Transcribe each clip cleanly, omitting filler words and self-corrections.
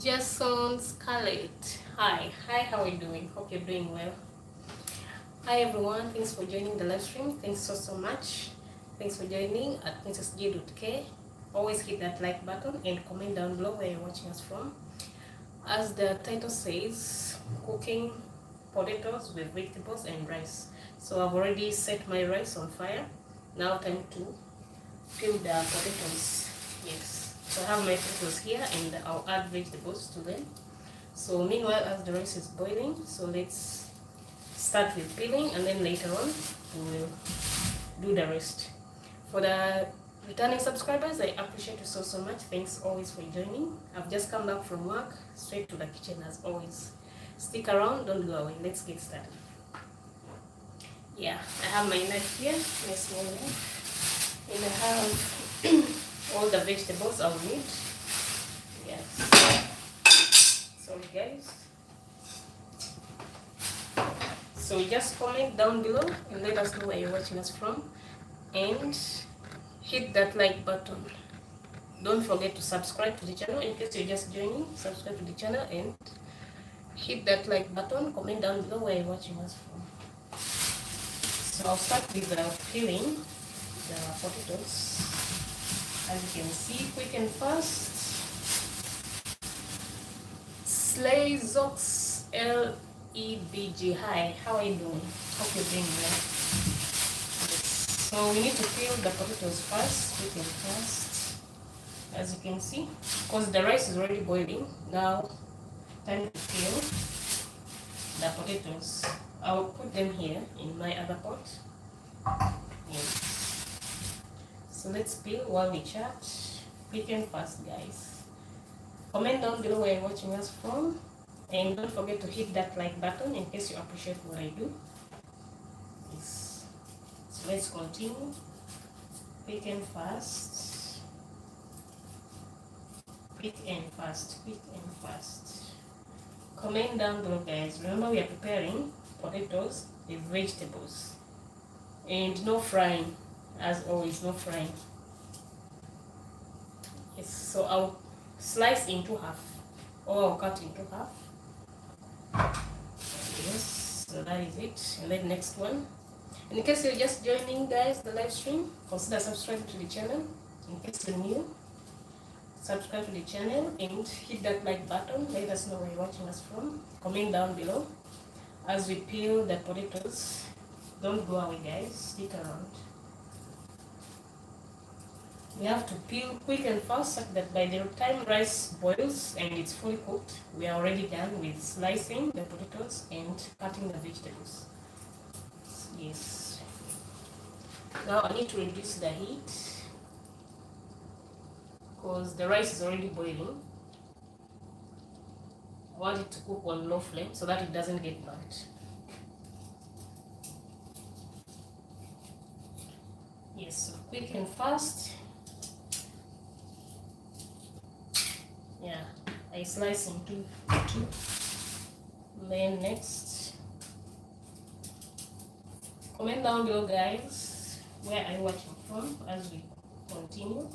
Jason Scarlett. Hi, how are you doing? Hope you're doing well. Hi everyone, thanks for joining the live stream. Thanks so much. Thanks for joining at princessj.k. Always hit that like button and comment down below where you're watching us from. As the title says, cooking potatoes with vegetables and rice. So I've already set my rice on fire. Now time to peel the potatoes. Yes. So I have my potatoes here and I'll add vegetables to them. So meanwhile, as the rice is boiling, so let's start with peeling and then later on we will do the rest. For the returning subscribers, I appreciate you so much. Thanks always for joining. I've just come back from work, straight to the kitchen as always. Stick around, don't go away. Let's get started. Yeah, I have my knife here, my small knife, and I have all the vegetables I'll need. Yes. Sorry guys. So just comment down below and let us know where you're watching us from, and hit that like button. Don't forget to subscribe to the channel in case you're just joining. Subscribe to the channel and hit that like button. Comment down below where you're watching us from. So I'll start with peeling the potatoes. As you can see, quick and fast. Slayzox LEBG. Hi, how are you doing? Hope you're doing well. So we need to peel the potatoes first, quick and fast. As you can see, because the rice is already boiling. Now, time to peel the potatoes. I'll put them here in my other pot. Yes. So let's peel while we chat. Quick and fast, guys. Comment down below where you're watching us from. And don't forget to hit that like button in case you appreciate what I do. Yes. So let's continue. Quick and fast. Quick and fast. Quick and fast. Comment down below, guys. Remember, we are preparing potatoes with vegetables. And no frying. As always, no frying. Yes, so I'll slice into half. Or I'll cut into half. Yes, so that is it. And then next one. And in case you're just joining, guys, the live stream, consider subscribing to the channel. In case you're new, subscribe to the channel and hit that like button. Let us know where you're watching us from. Comment down below. As we peel the potatoes, don't go away, guys. Stick around. We have to peel quick and fast so that by the time rice boils and it's fully cooked, we are already done with slicing the potatoes and cutting the vegetables. Yes. Now I need to reduce the heat because the rice is already boiling. I want it to cook on low flame so that it doesn't get burnt. Yes, so quick and fast. Yeah, I slice into two. Then next, comment down below, guys, where are you watching from as we continue.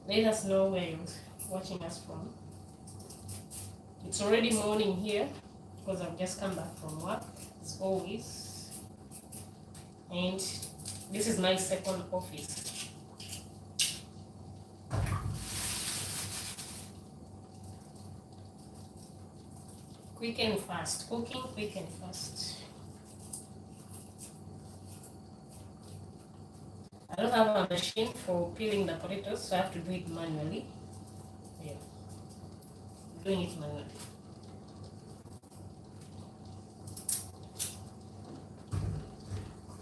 Let us know where you're watching us from. It's already morning here because I've just come back from work, as always. And this is my second office. Quick and fast, cooking quick and fast. I don't have a machine for peeling the potatoes, so I have to do it manually. Yeah, doing it manually.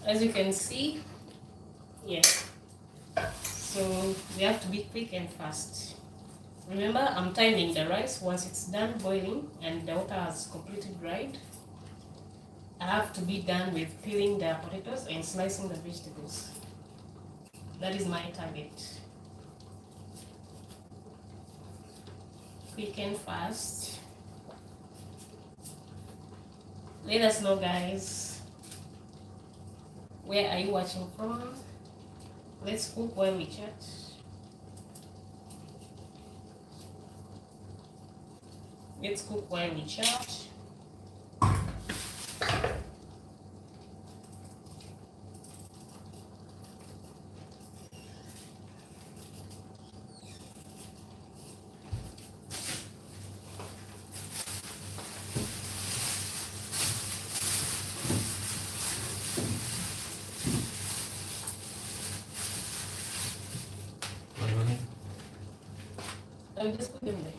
As you can see, yeah. So we have to be quick and fast. Remember, I'm timing the rice. Once it's done boiling and the water has completely dried, I have to be done with peeling the potatoes and slicing the vegetables. That is my target. Quick and fast. Let us know, guys, Where are you watching from? Let's cook while we chat. Let's cook while we chat. I'll just put them there.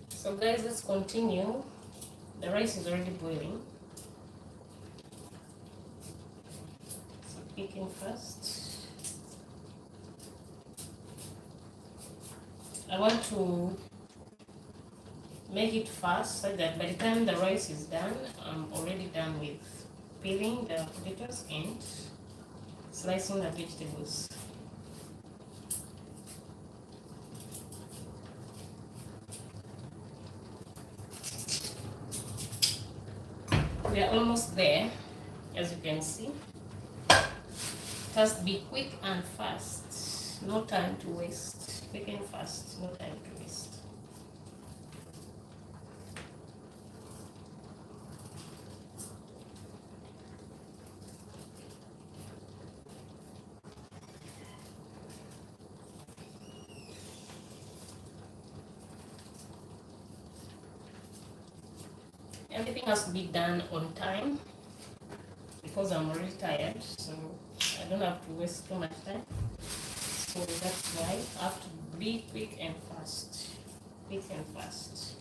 So guys, let's continue. The rice is already boiling. So picking first. I want to make it fast so that by the time the rice is done, I'm already done with peeling the potatoes and slicing the vegetables. We are almost there, as you can see. Just be quick and fast. No time to waste. Quick and fast, no time to waste. Everything has to be done on time because I'm already tired, so I don't have to waste too much time. So that's why I have to be quick and fast. Quick and fast.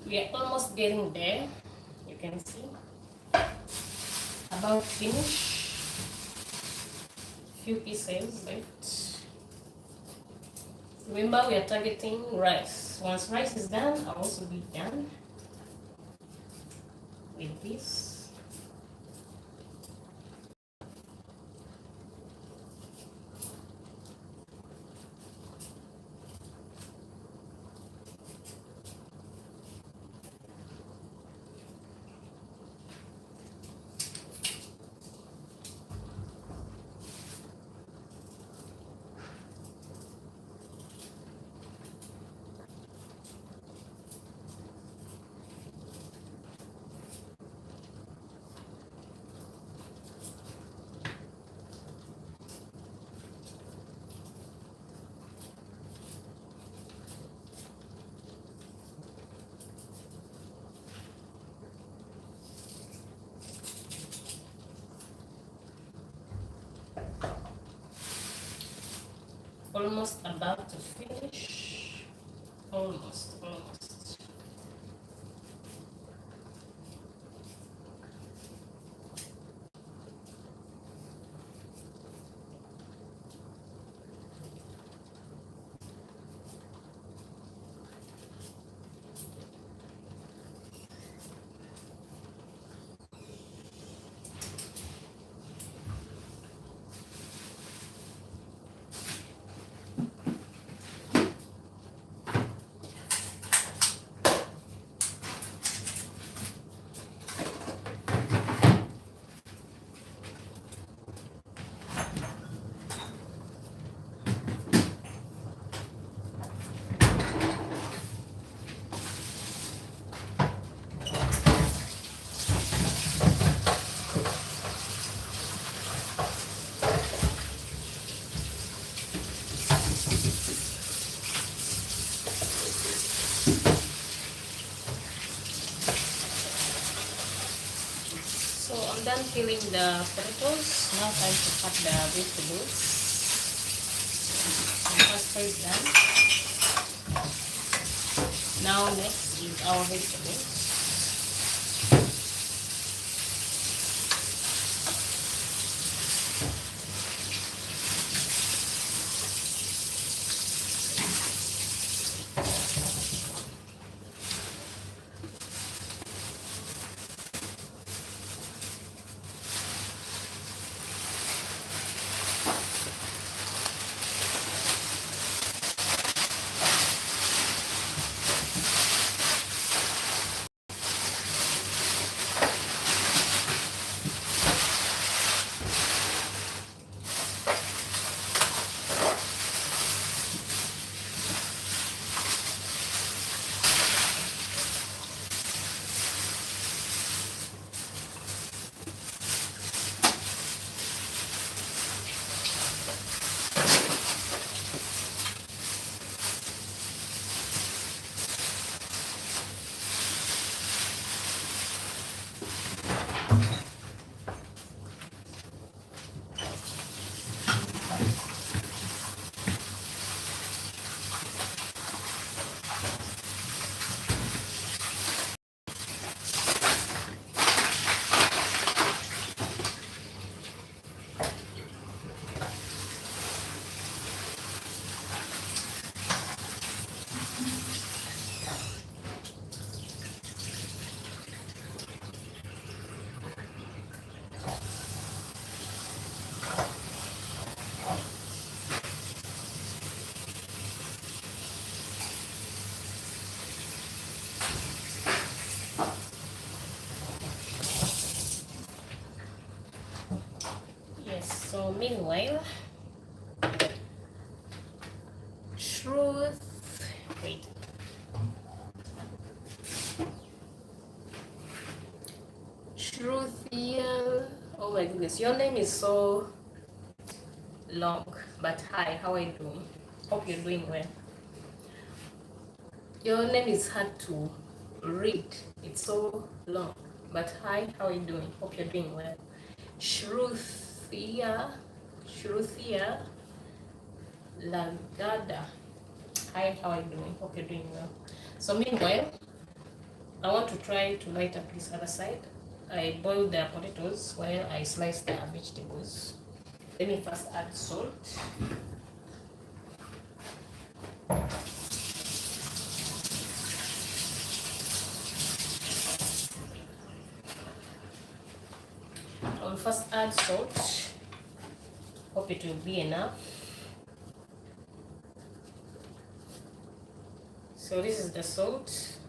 We are almost getting there. You can see. About finish. Few pieces left. Remember, we are targeting rice. Once rice is done, I'll also be done with this. Almost about to finish. Almost. done peeling the potatoes. Now time to cut the vegetables. The pasta is done. Now next is our vegetables. So meanwhile, wait, Shruthia, oh my goodness, your name is so long, but hi, how are you doing? Hope you're doing well. Your name is hard to read, it's so long, but hi, how are you doing? Hope you're doing well. Shruthia Lagada. Hi, how are you doing? Hope you're doing well. So meanwhile, I want to try to light up this other side. I boiled the potatoes while I sliced the vegetables. Let me first add salt. I will first add salt. Hope it will be enough. So this is the salt,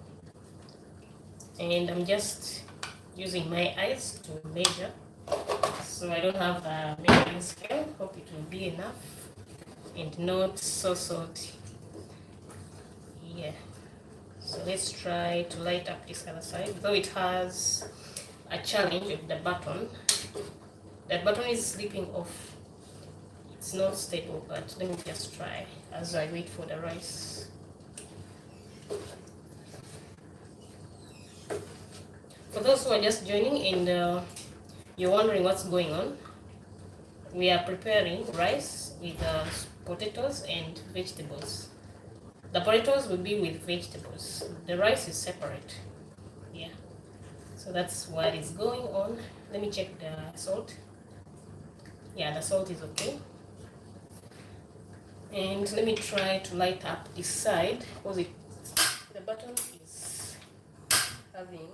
and I'm just using my eyes to measure. So I don't have a measuring scale. Hope it will be enough and not so salty. Yeah. So let's try to light up this other side. Though it has a challenge with the button. That button is slipping off. It's not stable, but let me just try as I wait for the rice. For those who are just joining and you're wondering what's going on, we are preparing rice with potatoes and vegetables. The potatoes will be with vegetables. The rice is separate. Yeah. So that's what is going on. Let me check the salt. Yeah, the salt is okay. And let me try to light up this side because the button is having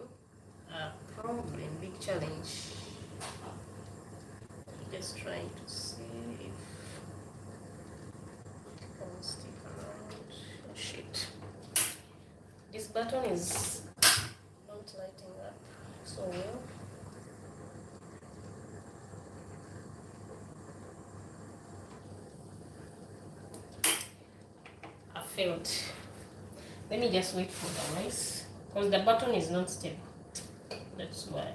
a problem, big challenge. Just trying to see if I will stick around. Oh shit. This button is not lighting up so well. I failed. Let me just wait for the rice because the button is not stable. That's why.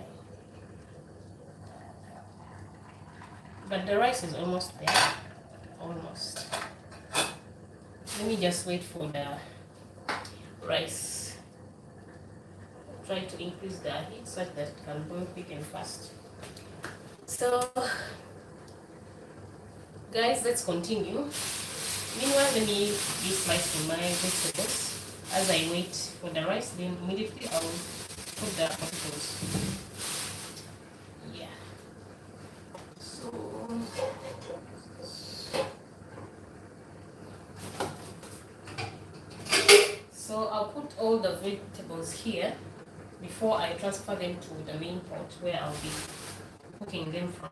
But the rice is almost there. Almost. Let me just wait for the rice. Try to increase the heat such that it can boil quick and fast. So guys, let's continue. Meanwhile, let me be slicing my vegetables as I wait for the rice. Then immediately I'll put the potatoes. Yeah. So I'll put all the vegetables here before I transfer them to the main pot where I'll be cooking them from.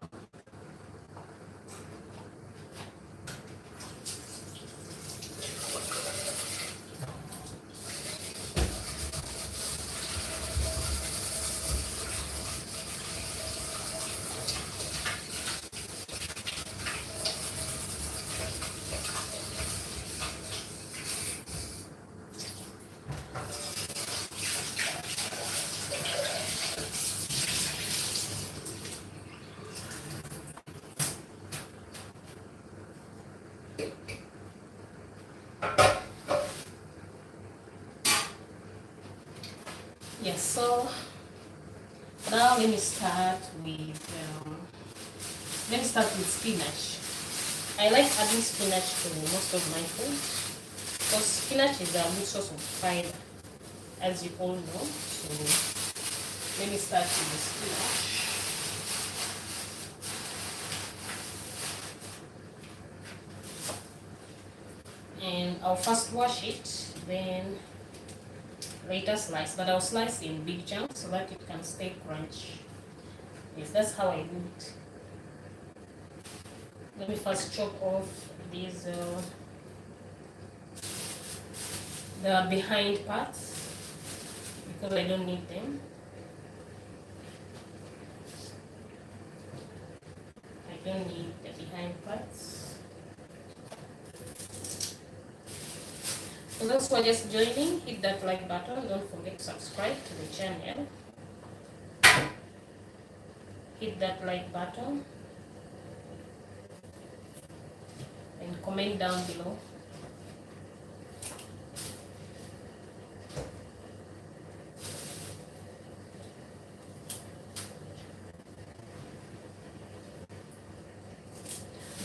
Yes, so now let me start with spinach. I like adding spinach to most of my food because spinach is a good source of fiber, as you all know. So let me start with the spinach. And I'll first wash it, then later slice, but I'll slice in big chunks so that it can stay crunchy. Yes, that's how I do it. Let me first chop off these the behind parts because I don't need them. I don't need the behind parts. For those who are just joining, hit that like button. Don't forget to subscribe to the channel. Hit that like button and comment down below.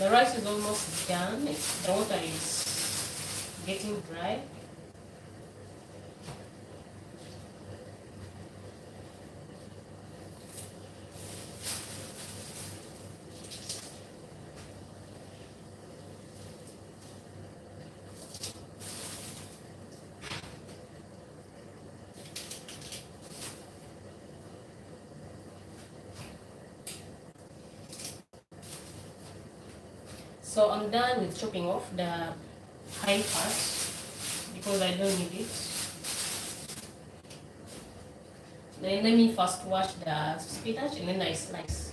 The rice is almost done. The water is getting dry. So I'm done with chopping off the high part because I don't need it. Then let me first wash the spinach and then I slice.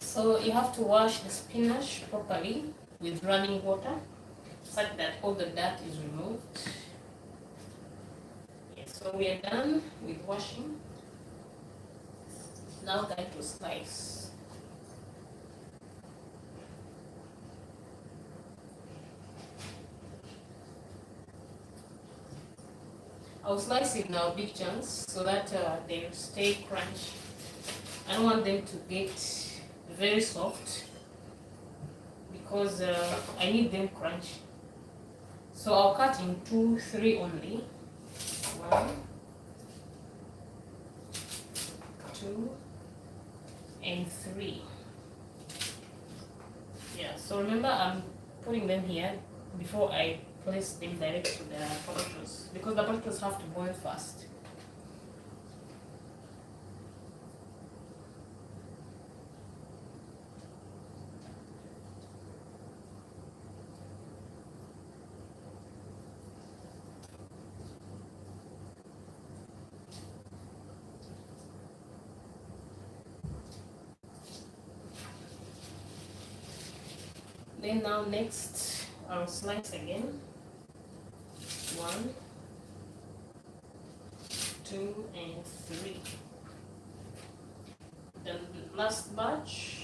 So you have to wash the spinach properly with running water such that all the dirt is removed. Yes, so we are done with washing. Now time to slice. I'll slice it now big chunks so that they'll stay crunchy. I don't want them to get very soft because I need them crunchy. So I'll cut in 2, 3 only. 1, 2, and 3. Yeah, so remember I'm putting them here before I place them direct to the potatoes, because the potatoes have to boil first. Then now next I'll slice again. 1, 2, and 3. The last batch.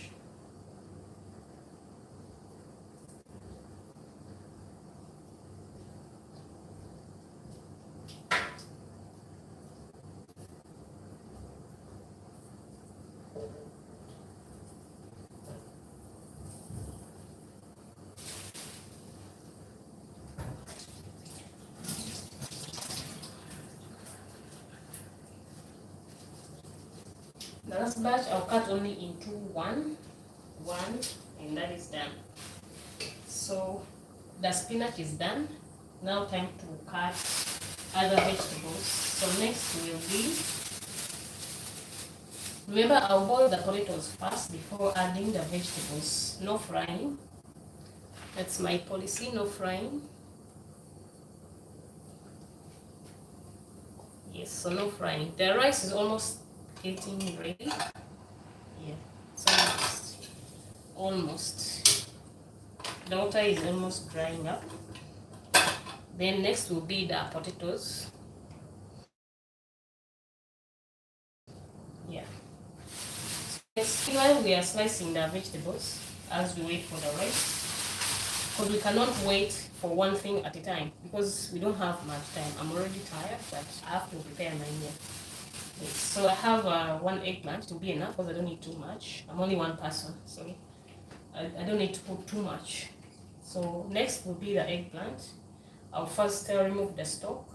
The last batch I'll cut only into one, and that is done. So the spinach is done. Now time to cut other vegetables. So next will be, remember I'll boil the potatoes first before adding the vegetables. No frying. That's my policy, no frying. Yes, so no frying. The rice is almost getting ready. Yeah, it's almost. The water is almost drying up. Then next will be the potatoes. Yeah. While we are slicing the vegetables as we wait for the rice, because we cannot wait for one thing at a time because we don't have much time. I'm already tired, but I have to prepare my meal. Yes. So I have one eggplant to be enough because I don't need too much. I'm only one person, so I don't need to put too much. So next will be the eggplant. I'll first remove the stalk.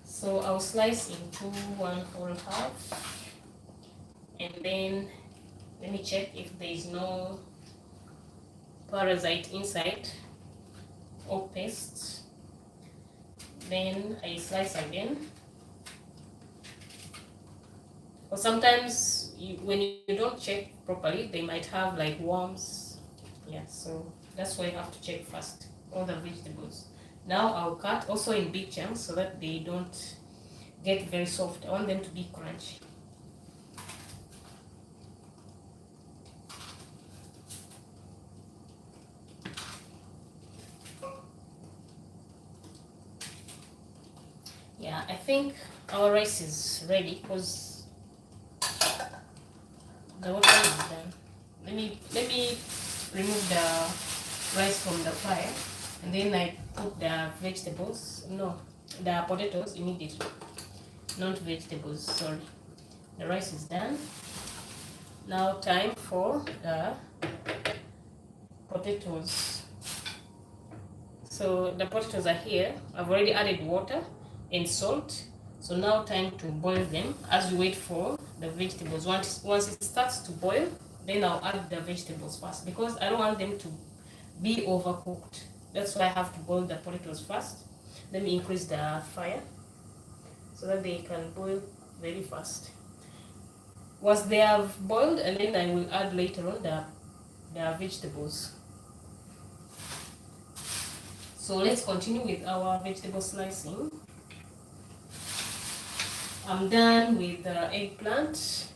So I'll slice into 1 whole half, and then let me check if there is no parasite inside or paste. Then I slice again. Or sometimes when you don't check properly, they might have like worms. Yeah, so that's why you have to check first all the vegetables. Now I'll cut also in big chunks so that they don't get very soft. I want them to be crunchy. Yeah, I think our rice is ready because the water is done. Let me remove the rice from the fire, and then I put the the potatoes immediately. Not vegetables, sorry. The rice is done. Now time for the potatoes. So the potatoes are here. I've already added water and salt. So now time to boil them as we wait for the vegetables. Once it starts to boil, then I'll add the vegetables first because I don't want them to be overcooked. That's why I have to boil the potatoes first. Let me increase the fire so that they can boil very fast. Once they have boiled, and then I will add later on the vegetables. So let's continue with our vegetable slicing. I'm done with the eggplant.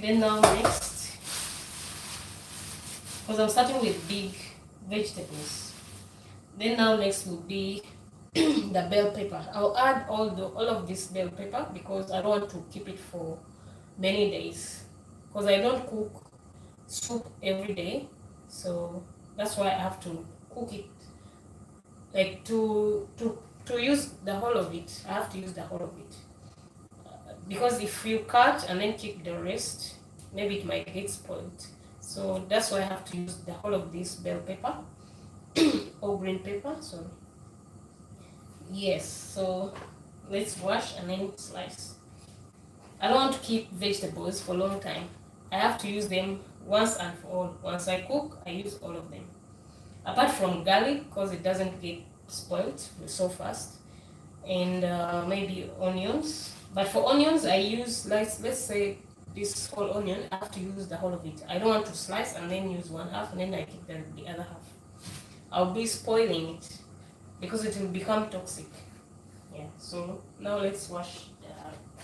Then now next, because I'm starting with big vegetables. Then now next will be the bell pepper. I'll add all of this bell pepper because I don't want to keep it for many days. Because I don't cook soup every day, so that's why I have to cook it. Like to use the whole of it, I have to use the whole of it. Because if you cut and then keep the rest, maybe it might get spoiled. So that's why I have to use the whole of this bell pepper or green pepper, sorry. Yes, so let's wash and then slice. I don't want to keep vegetables for a long time. I have to use them once and for all. Once I cook, I use all of them. Apart from garlic, because it doesn't get spoiled so fast, and maybe onions. But for onions, I use, let's say this whole onion, I have to use the whole of it. I don't want to slice and then use one half and then I keep the other half. I'll be spoiling it because it will become toxic. Yeah, so now let's wash the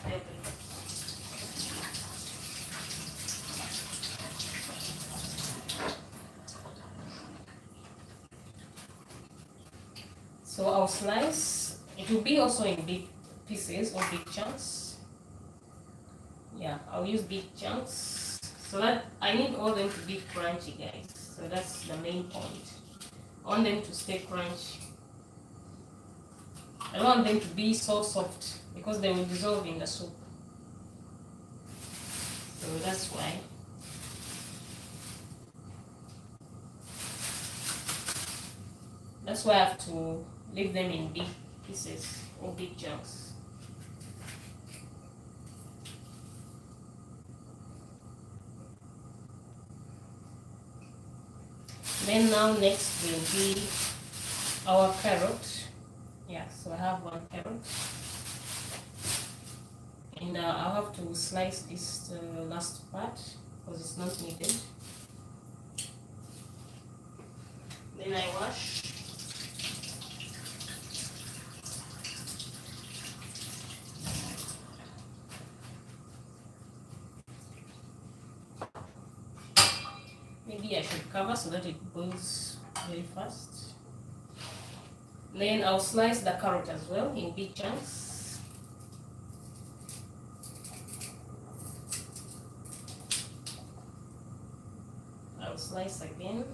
pepper. So I'll slice. It will be also in big pieces or big chunks. Yeah, I'll use big chunks so that I need all them to be crunchy, guys. So that's the main point. I want them to stay crunchy. I don't want them to be so soft because they will dissolve in the soup. So that's why. That's why I have to leave them in big pieces or big chunks. Then now next will be our carrot. Yeah, so I have one carrot. And I'll have to slice this last part because it's not needed. Then I wash. Maybe I should cover so that it boils very fast. Then I'll slice the carrot as well in big chunks. I'll slice again.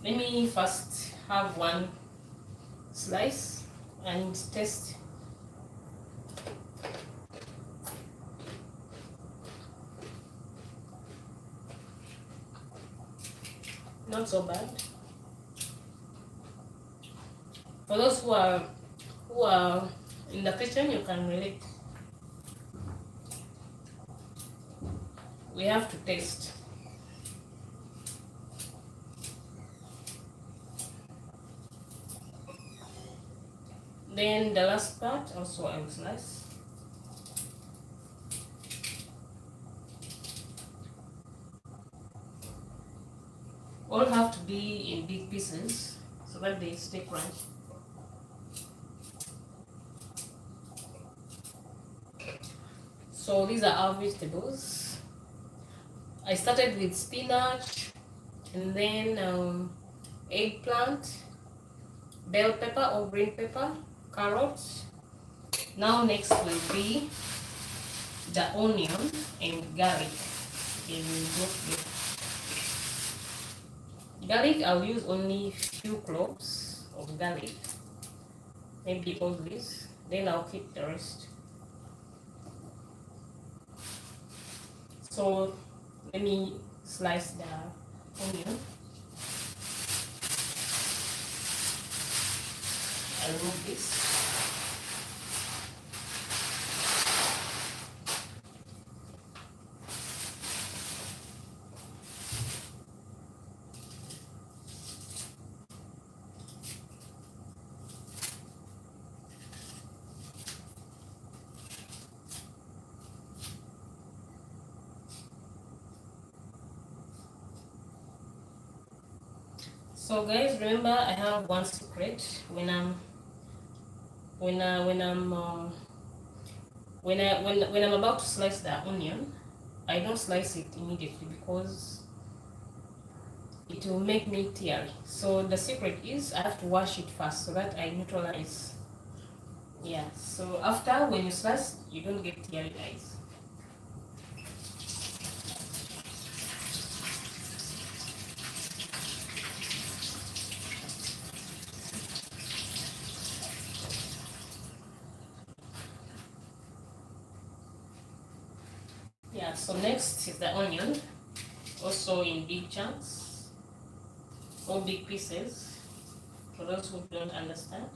Let me first have one slice and taste. Not so bad. For those who are in the kitchen, you can relate. We have to taste. Then the last part also I will slice. All have to be in big pieces so that they stay crunchy. So these are our vegetables. I started with spinach and then eggplant, bell pepper or green pepper, carrots. Now next will be the onion and garlic. Okay, garlic, I'll use only few cloves of garlic, maybe all this, then I'll keep the rest. So let me slice the onion. I'll remove this. So guys, remember I have one secret when I'm about to slice the onion. I don't slice it immediately because it will make me teary. So the secret is I have to wash it first so that I neutralize. Yeah, so after when you slice, you don't get teary, guys. Yeah, so next is the onion, also in big chunks or big pieces, for those who don't understand.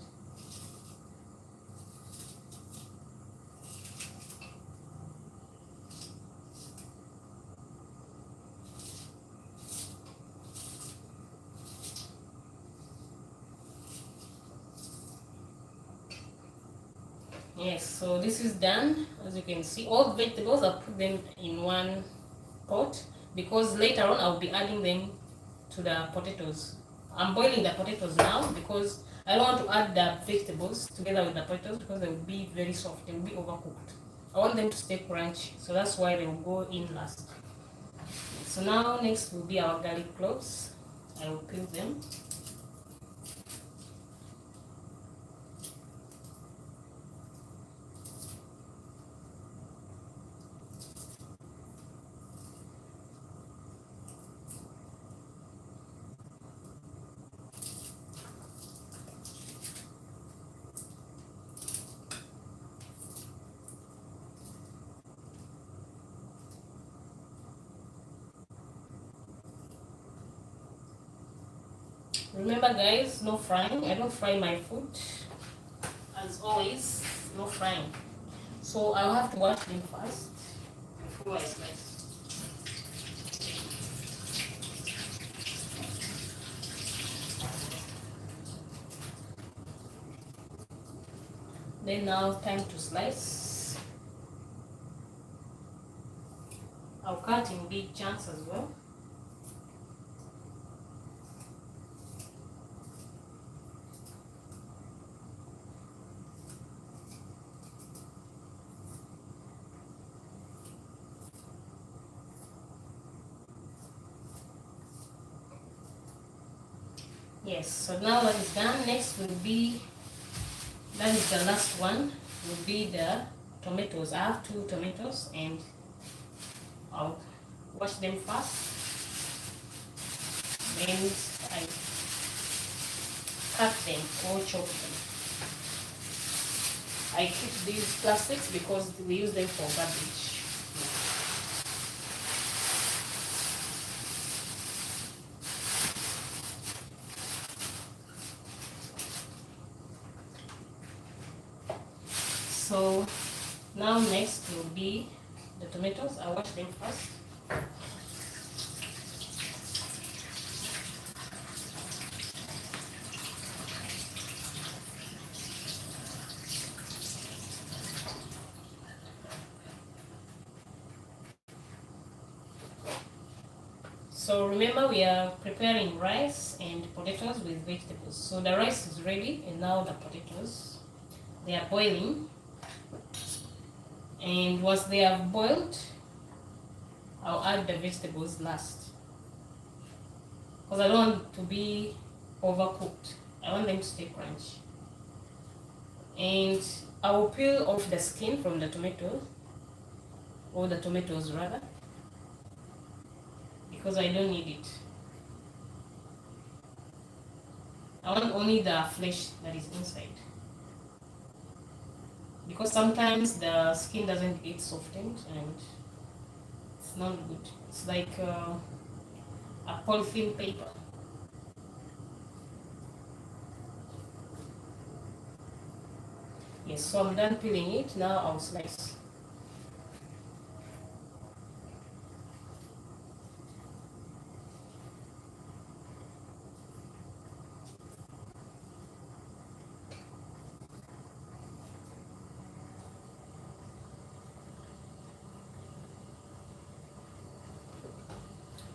Yes, so this is done. As you can see, all the vegetables, I'll put them in one pot because later on I'll be adding them to the potatoes. I'm boiling the potatoes now because I don't want to add the vegetables together with the potatoes because they will be very soft, they will be overcooked. I want them to stay crunchy, so that's why they will go in last. So now next will be our garlic cloves. I will peel them. Remember guys, no frying. I don't fry my food. As always, no frying. So I'll have to wash them first before I slice. Then now time to slice. I'll cut in big chunks as well. Yes, so now that is done, next will be, that is the last one, will be the tomatoes. I have 2 tomatoes and I'll wash them first. Then I cut them or chop them. I keep these plastics because we use them for garbage. So now next will be the tomatoes. I wash them first. So remember we are preparing rice and potatoes with vegetables. So the rice is ready and now the potatoes, they are boiling. And once they are boiled, I'll add the vegetables last. Because I don't want to be overcooked. I want them to stay crunchy. And I will peel off the skin from the tomato, or the tomatoes rather, because I don't need it. I want only the flesh that is inside. Because sometimes the skin doesn't get softened and it's not good. It's like a polythene paper. Yes, so I'm done peeling it. Now I'll slice.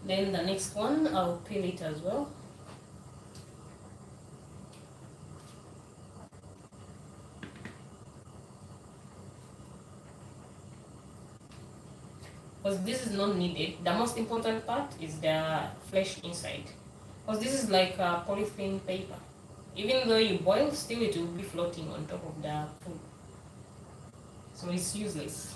Then the next one, I'll peel it as well. Because this is not needed. The most important part is the flesh inside. Because this is like a polythene paper. Even though you boil, still it will be floating on top of the food. So it's useless.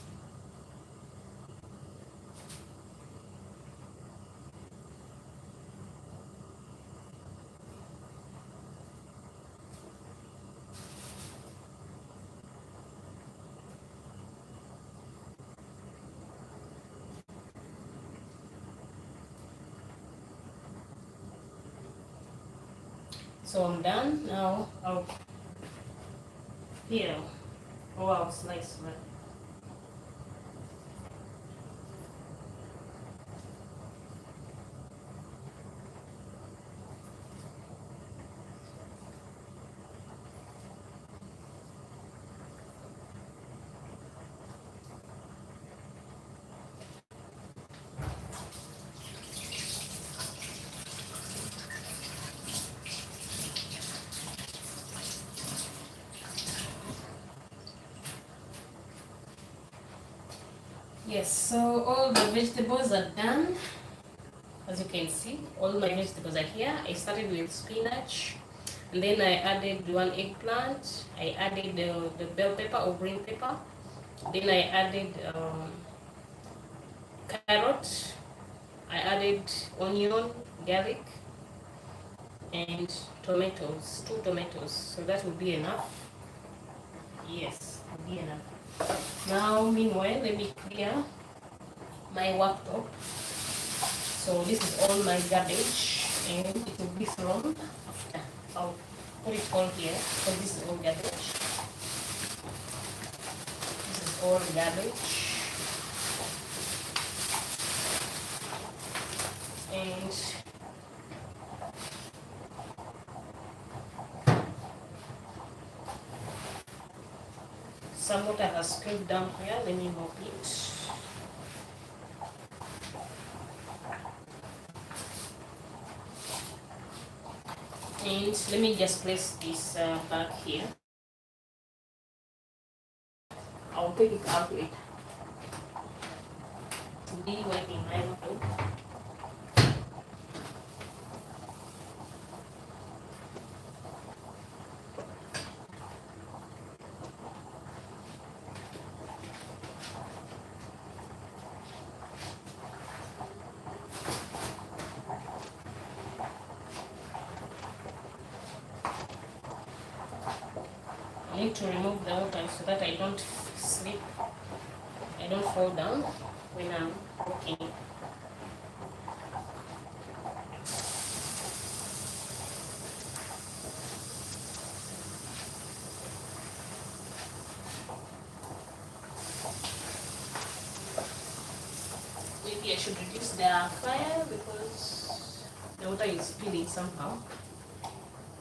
So I'm done. Now I'll peel. Oh, I'll slice. Right. Yes, so all the vegetables are done. As you can see, all my vegetables are here. I started with spinach, and then I added one eggplant. I added the bell pepper or green pepper. Then I added carrot. I added onion, garlic, and tomatoes, two tomatoes. So that will be enough. Yes, will be enough. Now, meanwhile, let me clear my worktop. So this is all my garbage, and it will be thrown after. I'll put it all here. So this is all garbage. This is all garbage. And some water has spilled down here. Let me mop it. And let me just place this back here. I'll take it out later. To be wiping my laptop. I need to remove the water so that I don't slip, I don't fall down when I'm cooking. Maybe I should reduce the fire because the water is spilling somehow.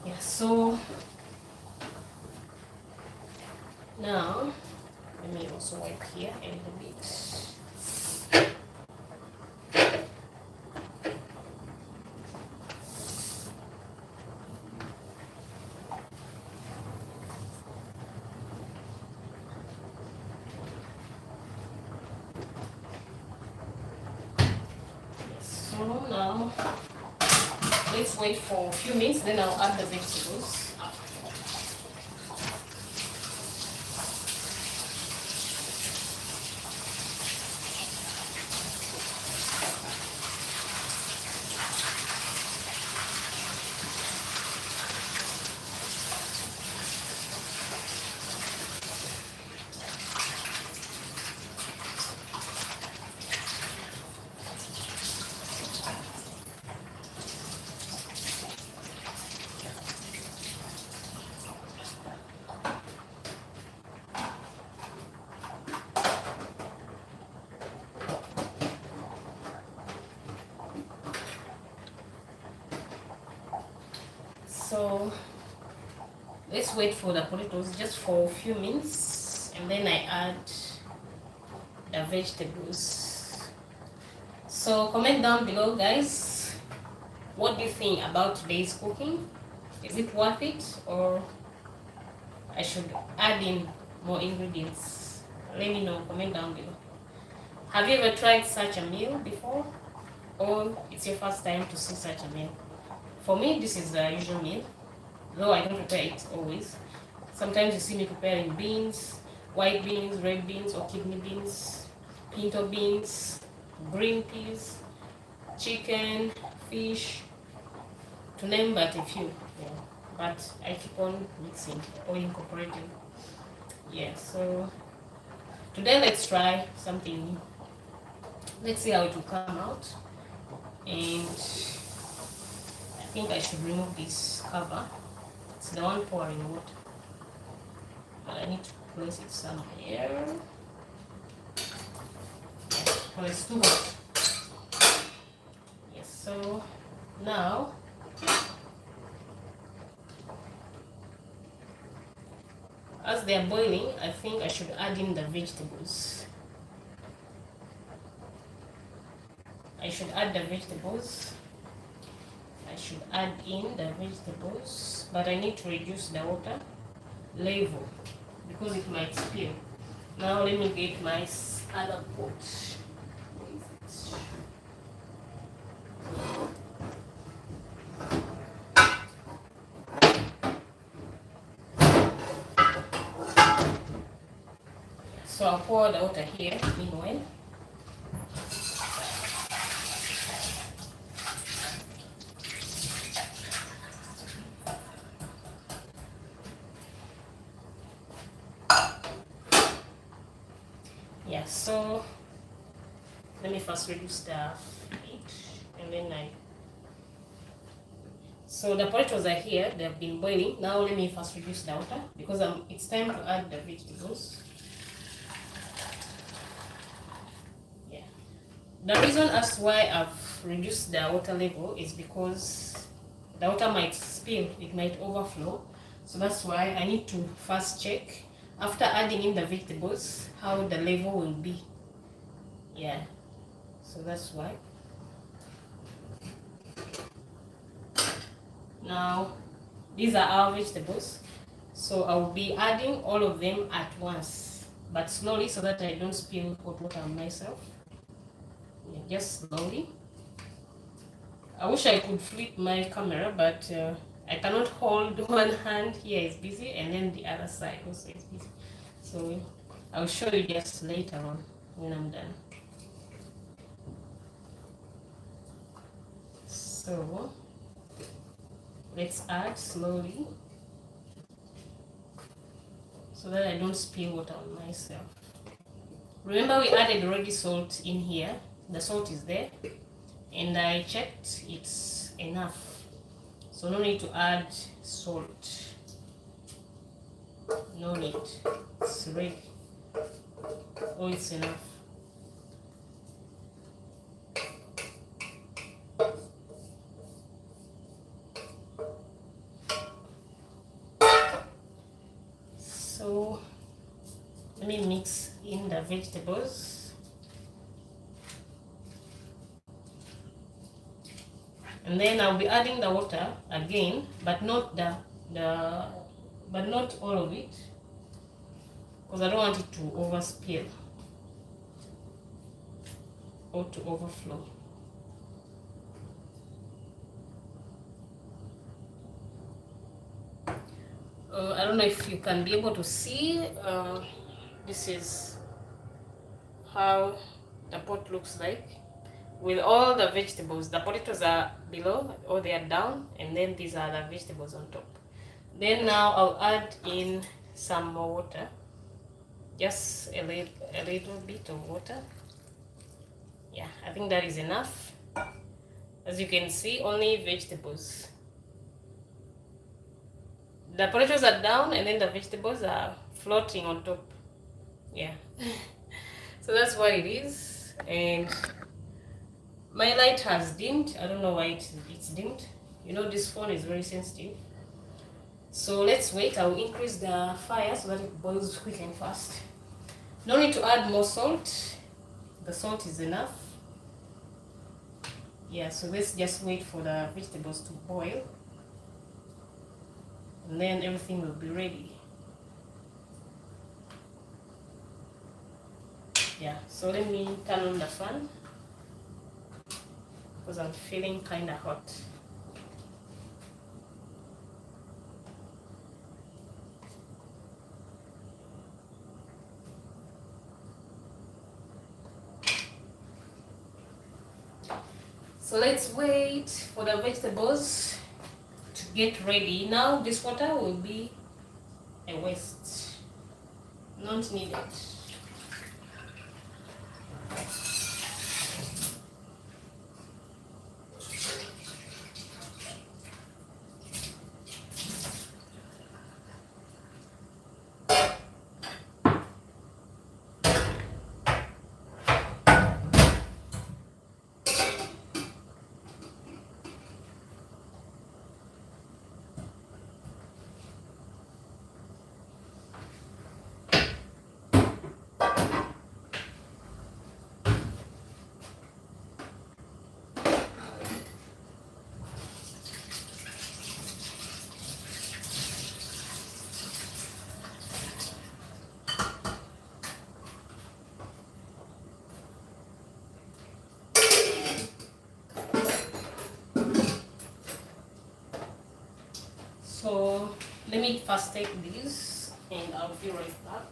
Yeah, so now let me also wipe here a little bit. So now let's wait for a few minutes, then I'll add the vegetables. So let's wait for the potatoes just for a few minutes, and then I add the vegetables. So comment down below, guys, what do you think about today's cooking? Is it worth it, or I should add in more ingredients? Let me know, comment down below. Have you ever tried such a meal before, or it's your first time to see such a meal? For me, this is the usual meal, though I don't prepare it always. Sometimes you see me preparing beans, white beans, red beans, or kidney beans, pinto beans, green peas, chicken, fish, to name but a few. Yeah. But I keep on mixing or incorporating. Yeah, so today let's try something new. Let's see how it will come out. And think I should remove this cover. It's the one pouring water, but I need to place it somewhere. Oh, it's too hot. Yes, so now as they are boiling, I think I should add in the vegetables. I should add the vegetables. I should add in the vegetables, but I need to reduce the water level because it might spill. Now let me get my other pot. So I'll pour the water here meanwhile. Yeah, so let me first reduce the heat and then so the potatoes are here, they have been boiling. Now let me first reduce the water because it's time to add the vegetables. Yeah. The reason as why I've reduced the water level is because the water might spill, it might overflow. So that's why I need to first check after adding in the vegetables how the level will be. Yeah, so that's why. Now these are our vegetables, so I will be adding all of them at once, but slowly so that I don't spill hot water on myself. Yeah, just slowly. I wish I could flip my camera, but I cannot hold one hand here is busy and then the other side also is busy. So I'll show you just later on when I'm done. So let's add slowly so that I don't spill water on myself. Remember we added already salt in here. The salt is there and I checked it's enough. So no need to add salt. No need. It's ready. Oh, it's enough. So let me mix in the vegetables. And then I'll be adding the water again, but not but not all of it, because I don't want it to overspill or to overflow. I don't know if you can be able to see. This is how the pot looks like with all the vegetables. The potatoes are below or they are down, and then these are the vegetables on top. Then now I'll add in some more water, just a little bit of water. Yeah, I think that is enough. As you can see, only vegetables. The potatoes are down and then the vegetables are floating on top. Yeah. So that's what it is. And my light has dimmed. I don't know why it's dimmed. You know, this phone is very sensitive. So let's wait. I'll increase the fire so that it boils quick and fast. No need to add more salt. The salt is enough. Yeah, so let's just wait for the vegetables to boil. And then everything will be ready. Yeah, so let me turn on the fan because I'm feeling kind of hot. So let's wait for the vegetables to get ready. Now this water will be a waste, not needed. Let me first take these and I'll be right back.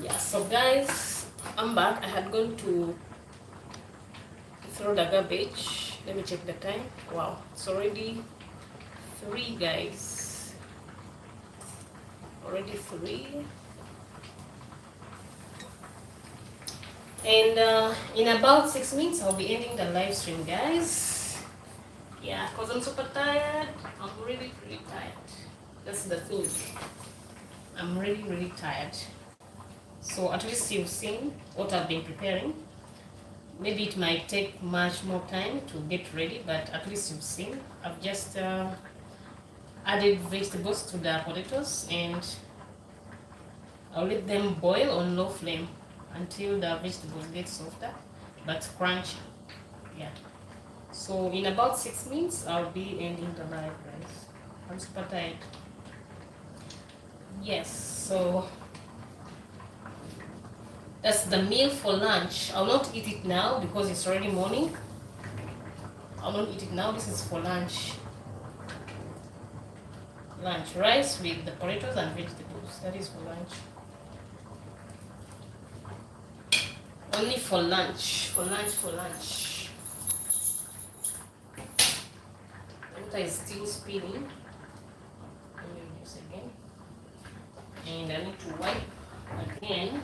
Yeah, so guys, I'm back. I had gone to throw the garbage. Let me check the time. Wow, it's already 3, guys. Already 3. And in about 6 minutes, I'll be ending the live stream, guys. Yeah, because I'm super tired. I'm really, really tired. That's the thing. I'm really, really tired. So at least you've seen what I've been preparing. Maybe it might take much more time to get ready, but at least you've seen. I've just added vegetables to the potatoes and I'll let them boil on low flame until the vegetables get softer but crunchy. Yeah. So in about 6 minutes, I'll be ending the live, guys. I'm super tired. Yes, so that's the meal for lunch. I'll not eat it now because it's already morning. I'll not eat it now. This is for lunch. Lunch rice with the potatoes and vegetables. That is for lunch. Only for lunch. For lunch. For lunch. The water is still spinning. Let me do this again. And I need to wipe again.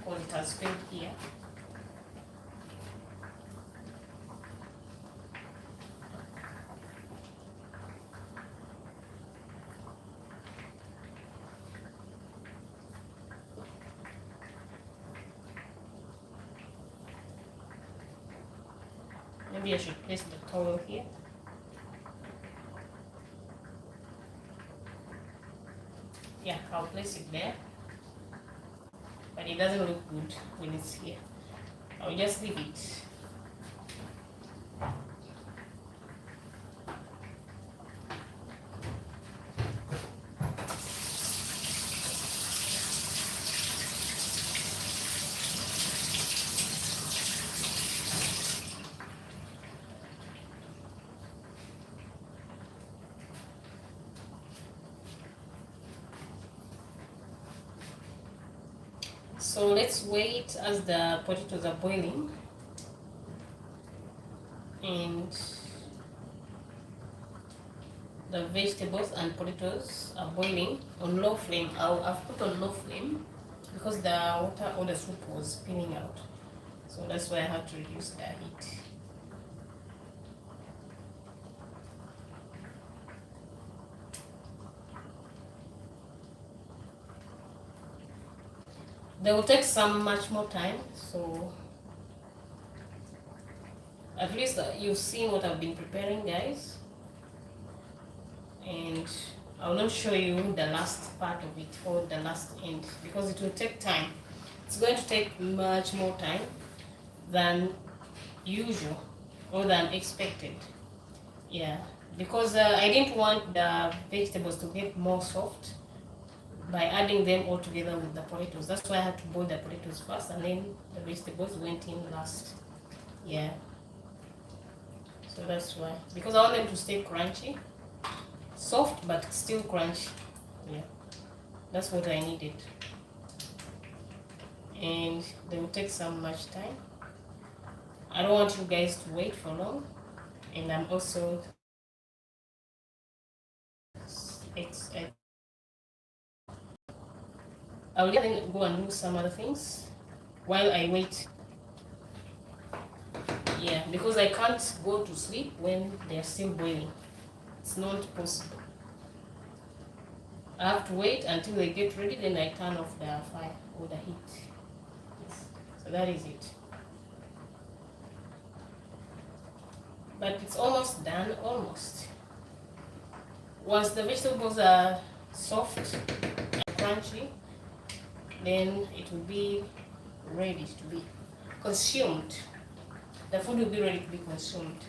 Because it has filled here. Maybe I should place the towel here. Yeah, I'll place it there. But it doesn't look good when it's here. I'll just leave it. So let's wait as the potatoes are boiling. And the vegetables and potatoes are boiling on low flame. I've put on low flame because the water or the soup was spinning out. So that's why I had to reduce the heat. They will take some much more time, so at least you've seen what I've been preparing, guys, and I will not show you the last part of it or the last end because it will take time. It's going to take much more time than usual or than expected. Yeah, because I didn't want the vegetables to get more soft by adding them all together with the potatoes. That's why I had to boil the potatoes first and then the vegetables went in last. Yeah, so that's why. Because I want them to stay crunchy, soft but still crunchy. Yeah, that's what I needed. And they will take some much time. I don't want you guys to wait for long. And I'm also I'll then go and do some other things while I wait. Yeah, because I can't go to sleep when they're still boiling. It's not possible. I have to wait until they get ready, then I turn off the fire or the heat. Yes. So that is it. But it's almost done, almost. Once the vegetables are soft and crunchy, then it will be ready to be consumed. The food will be ready to be consumed.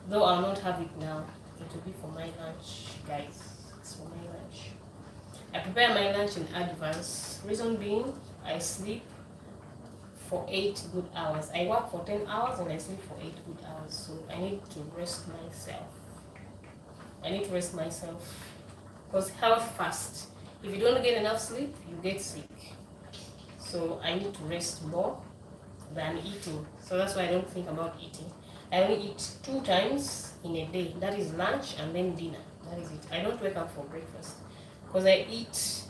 Though I'll not have it now. It will be for my lunch, guys. It's for my lunch. I prepare my lunch in advance. Reason being, I sleep for 8 good hours. I work for 10 hours and I sleep for 8 good hours. So I need to rest myself. Because health first. If you don't get enough sleep, you get sick. So I need to rest more than eating. So that's why I don't think about eating. I only eat 2 times in a day. That is lunch and then dinner. That is it. I don't wake up for breakfast. Because I eat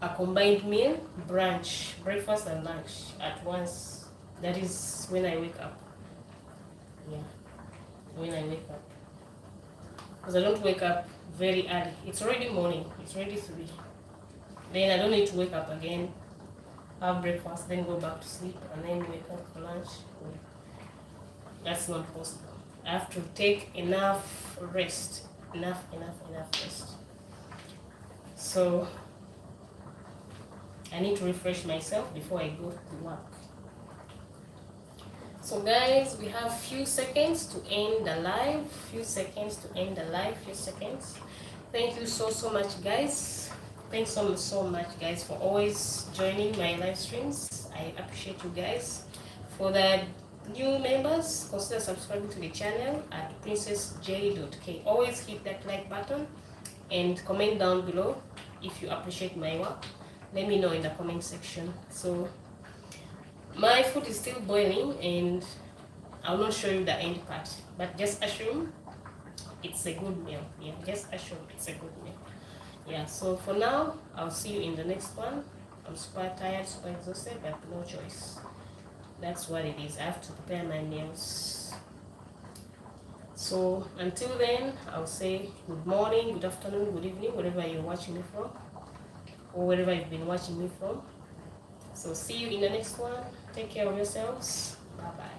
a combined meal, brunch, breakfast and lunch at once. That is when I wake up. Yeah, when I wake up. Because I don't wake up very early. It's already morning. It's already 3. Then I don't need to wake up again, have breakfast, then go back to sleep, and then wake up for lunch. That's not possible. I have to take enough rest. Enough rest. So I need to refresh myself before I go to work. So guys, we have few seconds to end the live. Few seconds. Thank you so much, guys. Thanks so much, guys, for always joining my live streams. I appreciate you guys. For the new members, consider subscribing to the channel at princessj.k. Always hit that like button and comment down below if you appreciate my work. Let me know in the comment section. So my food is still boiling and I'll not show you the end part, but just assume it's a good meal. Yeah, just assume it's a good meal. Yeah, so for now, I'll see you in the next one. I'm super tired, super exhausted, but no choice. That's what it is. I have to prepare my meals. So until then, I'll say good morning, good afternoon, good evening, wherever you're watching me from, or wherever you've been watching me from. So see you in the next one. Take care of yourselves. Bye-bye.